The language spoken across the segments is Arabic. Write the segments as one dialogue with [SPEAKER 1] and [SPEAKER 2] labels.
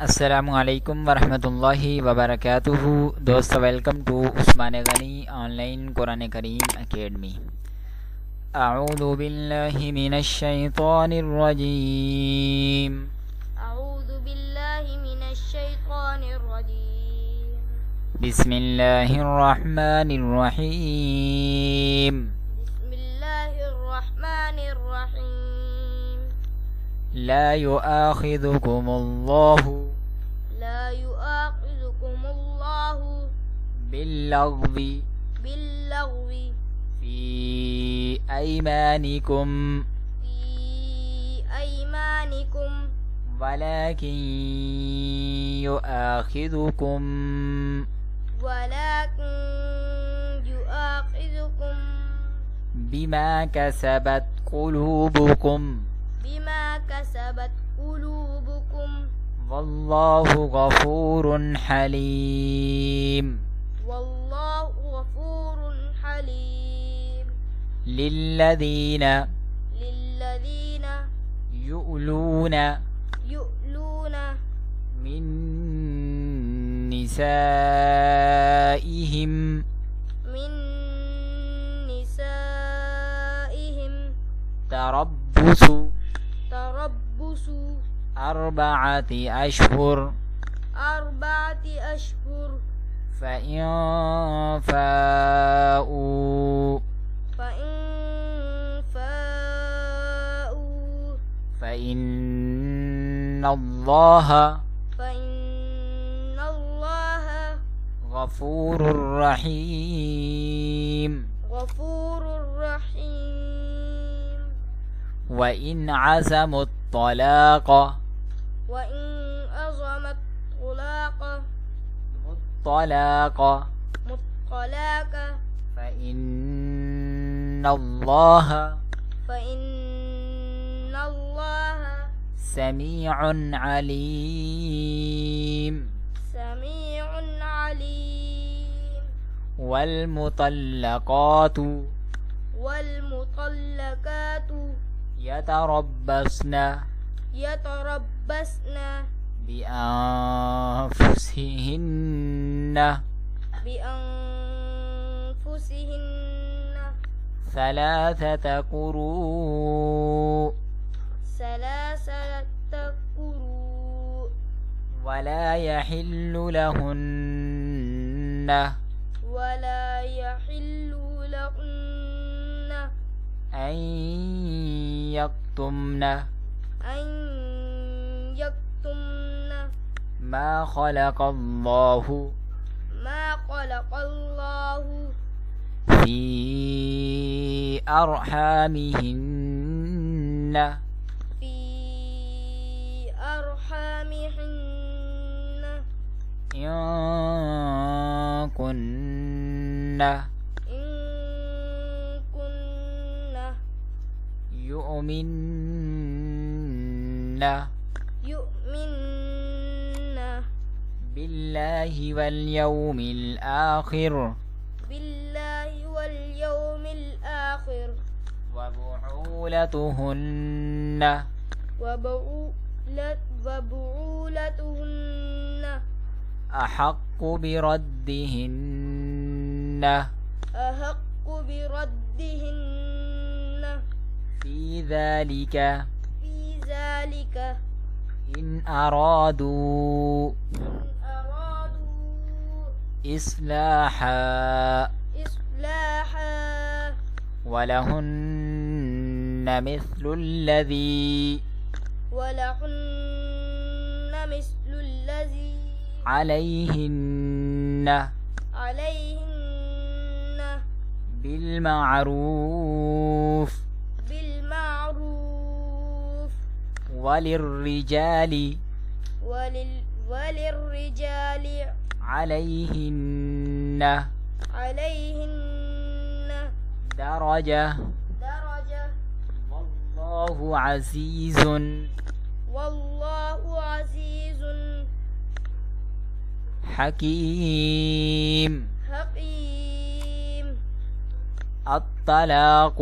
[SPEAKER 1] السلام علیکم ورحمتہ اللہ وبرکاتہ. دوستو ویلکم ٹو عثمان غنی آن لائن قرآن کریم اکیڈمی. اعوذ باللہ من الشیطان الرجیم.
[SPEAKER 2] اعوذ باللہ من الشیطان الرجیم.
[SPEAKER 1] بسم اللہ الرحمن الرحیم.
[SPEAKER 2] بسم اللہ الرحمن الرحیم.
[SPEAKER 1] لا يؤاخذكم الله باللغو في أيمانكم ولكن يؤاخذكم بما كسبت قلوبكم والله غفور حليم. للذين يؤلون من نسائهم تربص أربعة أشهر فإن فاءوا فإن الله غفور رحيم. وإن عزموا الطلاق فإن الله سميع عليم. والمطلقات يتربصن بأنفسهن ثلاثة قروء ولا يحل لهن أن يكتمن ما خلق الله في أرحامهن إن كن يؤمن بالله واليوم الآخر وبعولتهن أحق بردهن في ذلك إن أرادوا إصلاحا ولهن مثل الذي عليهن بالمعروف وللرجال عليهن درجة والله عزيز حكيم. الطلاق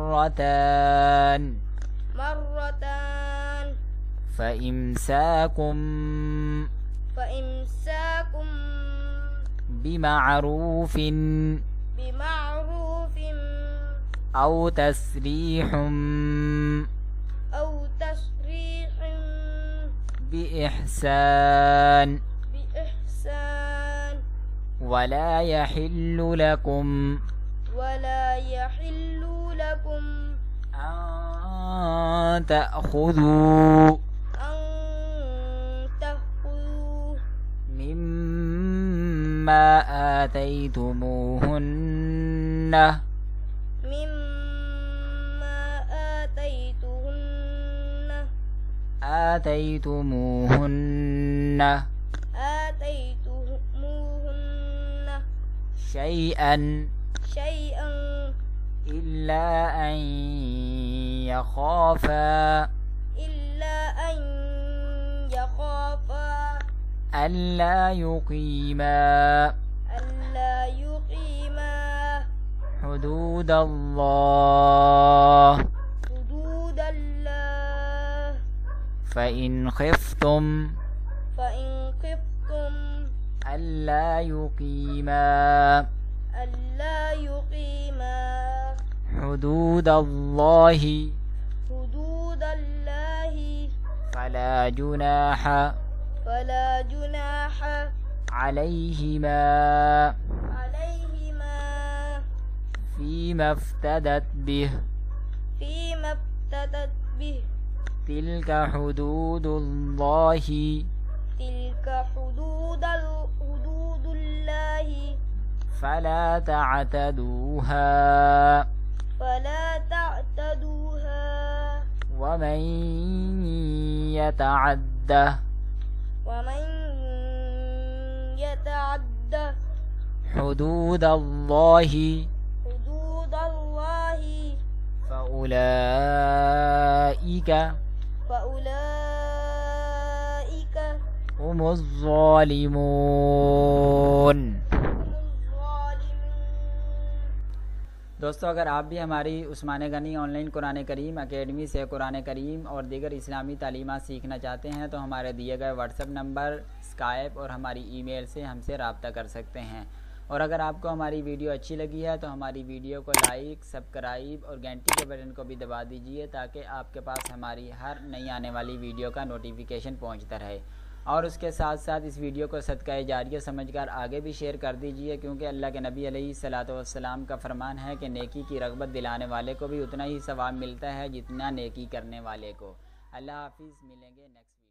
[SPEAKER 1] مرتان فإمساكم بمعروف أو تسريح بإحسان ولا يحل لكم أن تأخذوا مما آتيتموهن شيئا إلا أن يخافا ألا يقيما حدود الله فإن خفتم ألا يقيما حدود الله فلا جناح عليهما فيما افتدت به تلك حدود الله فلا تعتدوها ومن يتعد حدود الله فأولئك هم الظالمون۔ دوستو اگر آپ بھی ہماری عثمان غنی آن لائن قرآن کریم اکیڈمی سے قرآن کریم اور دیگر اسلامی تعلیمات سیکھنا چاہتے ہیں تو ہمارے دیے گئے واٹس ایپ نمبر، اسکائپ اور ہماری ای میل سے ہم سے رابطہ کر سکتے ہیں۔ اور اگر آپ کو ہماری ویڈیو اچھی لگی ہے تو ہماری ویڈیو کو لائک، سبسکرائب اور گھنٹی کے بٹن کو بھی دبا دیجئے تاکہ آپ کے پاس ہماری ہر نئی آنے والی ویڈیو کا نوٹیفیکیشن پہنچتا رہے۔ اور اس کے ساتھ ساتھ اس ویڈیو کو صدقہ جاریہ سمجھ کر آگے بھی شیئر کر دیجئے، کیونکہ اللہ کے نبی علیہ السلام کا فرمان ہے کہ نیکی کی رغبت دلانے والے کو بھی اتنا ہی ثواب ملتا ہے جتنا نیکی کرنے والے کو۔ اللہ حافظ، ملیں گے نیکسٹ